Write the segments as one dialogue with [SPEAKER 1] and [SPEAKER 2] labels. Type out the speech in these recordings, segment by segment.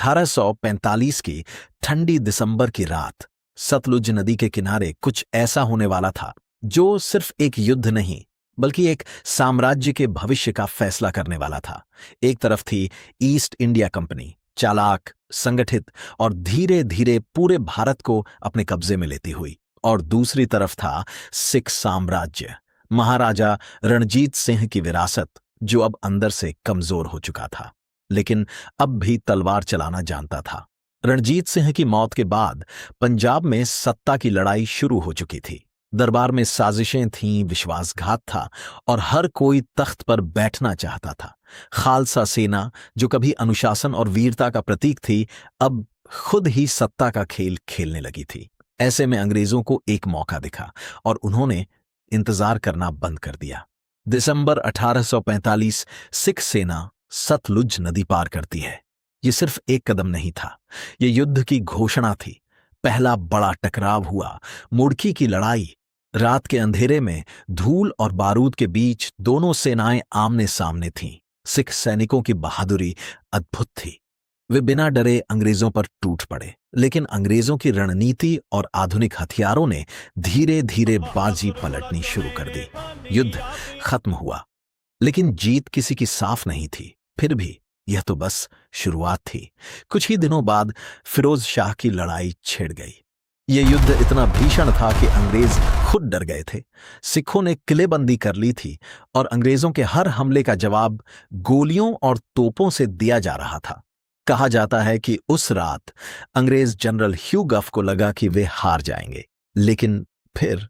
[SPEAKER 1] 1845 की ठंडी दिसंबर की रात सतलुज नदी के किनारे कुछ ऐसा होने वाला था जो सिर्फ एक युद्ध नहीं बल्कि एक साम्राज्य के भविष्य का फैसला करने वाला था। एक तरफ थी ईस्ट इंडिया कंपनी, चालाक, संगठित और धीरे धीरे पूरे भारत को अपने कब्जे में लेती हुई, और दूसरी तरफ था सिख साम्राज्य, महाराजा रणजीत सिंह की विरासत, जो अब अंदर से कमजोर हो चुका था लेकिन अब भी तलवार चलाना जानता था। रणजीत सिंह की मौत के बाद पंजाब में सत्ता की लड़ाई शुरू हो चुकी थी। दरबार में साजिशें थीं, विश्वासघात था और हर कोई तख्त पर बैठना चाहता था। खालसा सेना, जो कभी अनुशासन और वीरता का प्रतीक थी, अब खुद ही सत्ता का खेल खेलने लगी थी। ऐसे में अंग्रेजों को एक मौका दिखा और उन्होंने इंतजार करना बंद कर दिया। दिसंबर 1845 सिख सेना सतलुज नदी पार करती है। ये सिर्फ एक कदम नहीं था, ये युद्ध की घोषणा थी। पहला बड़ा टकराव हुआ, मुड़की की लड़ाई। रात के अंधेरे में धूल और बारूद के बीच दोनों सेनाएं आमने सामने थीं। सिख सैनिकों की बहादुरी अद्भुत थी। वे बिना डरे अंग्रेजों पर टूट पड़े, लेकिन अंग्रेजों की रणनीति और आधुनिक हथियारों ने धीरे धीरे बाजी पलटनी शुरू कर दी। युद्ध खत्म हुआ, लेकिन जीत किसी की साफ नहीं थी। फिर भी यह तो बस शुरुआत थी। कुछ ही दिनों बाद फिरोज शाह की लड़ाई छिड़ गई। यह युद्ध इतना भीषण था कि अंग्रेज खुद डर गए थे। सिखों ने किलेबंदी कर ली थी और अंग्रेजों के हर हमले का जवाब गोलियों और तोपों से दिया जा रहा था। कहा जाता है कि उस रात अंग्रेज जनरल ह्यू गफ को लगा कि वे हार जाएंगे, लेकिन फिर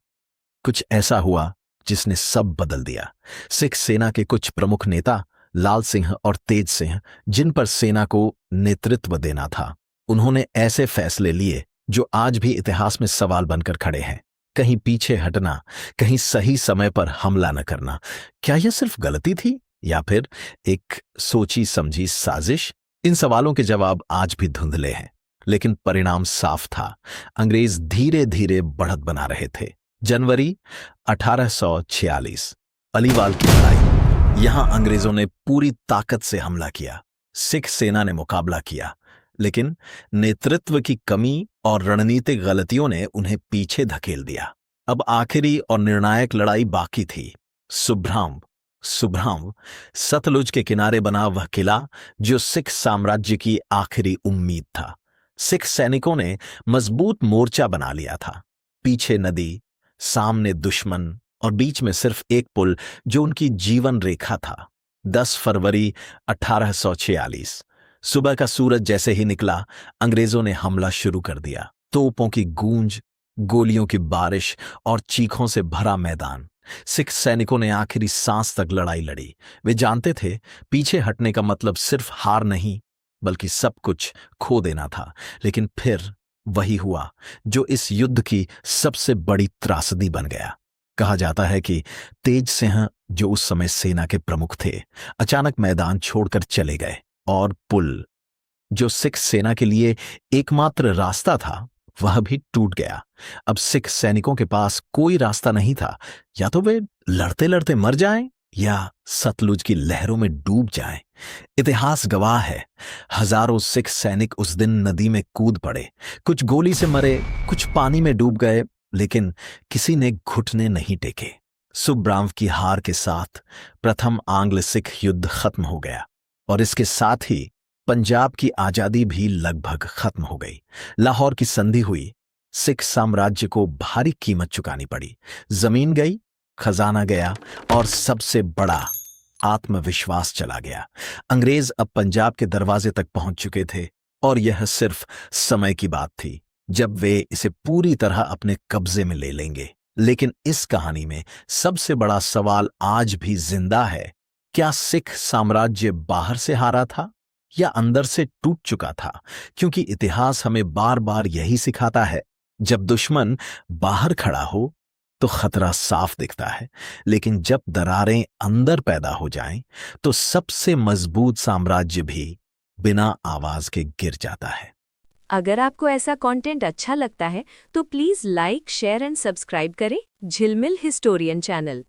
[SPEAKER 1] कुछ ऐसा हुआ जिसने सब बदल दिया। सिख सेना के कुछ प्रमुख नेता, लाल सिंह और तेज सिंह, जिन पर सेना को नेतृत्व देना था, उन्होंने ऐसे फैसले लिए जो आज भी इतिहास में सवाल बनकर खड़े हैं। कहीं पीछे हटना, कहीं सही समय पर हमला न करना। क्या यह सिर्फ गलती थी या फिर एक सोची समझी साजिश? इन सवालों के जवाब आज भी धुंधले हैं, लेकिन परिणाम साफ था। अंग्रेज धीरे धीरे बढ़त बना रहे थे। जनवरी 1846, अलीवाल की लड़ाई। यहां अंग्रेजों ने पूरी ताकत से हमला किया। सिख सेना ने मुकाबला किया, लेकिन नेतृत्व की कमी और रणनीतिक गलतियों ने उन्हें पीछे धकेल दिया। अब आखिरी और निर्णायक लड़ाई बाकी थी। सुब्राम, सतलुज के किनारे बना वह किला जो सिख साम्राज्य की आखिरी उम्मीद था। सिख सैनिकों ने मजबूत मोर्चा बना लिया था। पीछे नदी, सामने दुश्मन और बीच में सिर्फ एक पुल जो उनकी जीवन रेखा था। 10 फरवरी 1846, सुबह का सूरज जैसे ही निकला, अंग्रेजों ने हमला शुरू कर दिया। तोपों की गूंज, गोलियों की बारिश और चीखों से भरा मैदान। सिख सैनिकों ने आखिरी सांस तक लड़ाई लड़ी। वे जानते थे पीछे हटने का मतलब सिर्फ हार नहीं, बल्कि सब कुछ खो देना था। लेकिन फिर वही हुआ जो इस युद्ध की सबसे बड़ी त्रासदी बन गया। कहा जाता है कि तेज सिंह, जो उस समय सेना के प्रमुख थे, अचानक मैदान छोड़कर चले गए और पुल, जो सिख सेना के लिए एकमात्र रास्ता था, वह भी टूट गया। अब सिख सैनिकों के पास कोई रास्ता नहीं था। या तो वे लड़ते लड़ते मर जाएं या सतलुज की लहरों में डूब जाएं। इतिहास गवाह है, हजारों सिख सैनिक उस दिन नदी में कूद पड़े। कुछ गोली से मरे, कुछ पानी में डूब गए, लेकिन किसी ने घुटने नहीं टेके। सुब्राम की हार के साथ प्रथम आंग्ल सिख युद्ध खत्म हो गया और इसके साथ ही पंजाब की आजादी भी लगभग खत्म हो गई। लाहौर की संधि हुई। सिख साम्राज्य को भारी कीमत चुकानी पड़ी। जमीन गई, खजाना गया और सबसे बड़ा आत्मविश्वास चला गया। अंग्रेज अब पंजाब के दरवाजे तक पहुंच चुके थे और यह सिर्फ समय की बात थी जब वे इसे पूरी तरह अपने कब्जे में ले लेंगे। लेकिन इस कहानी में सबसे बड़ा सवाल आज भी जिंदा है। क्या सिख साम्राज्य बाहर से हारा था या अंदर से टूट चुका था? क्योंकि इतिहास हमें बार बार यही सिखाता है, जब दुश्मन बाहर खड़ा हो तो खतरा साफ दिखता है, लेकिन जब दरारें अंदर पैदा हो जाएं तो सबसे मजबूत साम्राज्य भी बिना आवाज के गिर जाता है।
[SPEAKER 2] अगर आपको ऐसा कंटेंट अच्छा लगता है तो please like, share and subscribe करें झिलमिल हिस्टोरियन चैनल।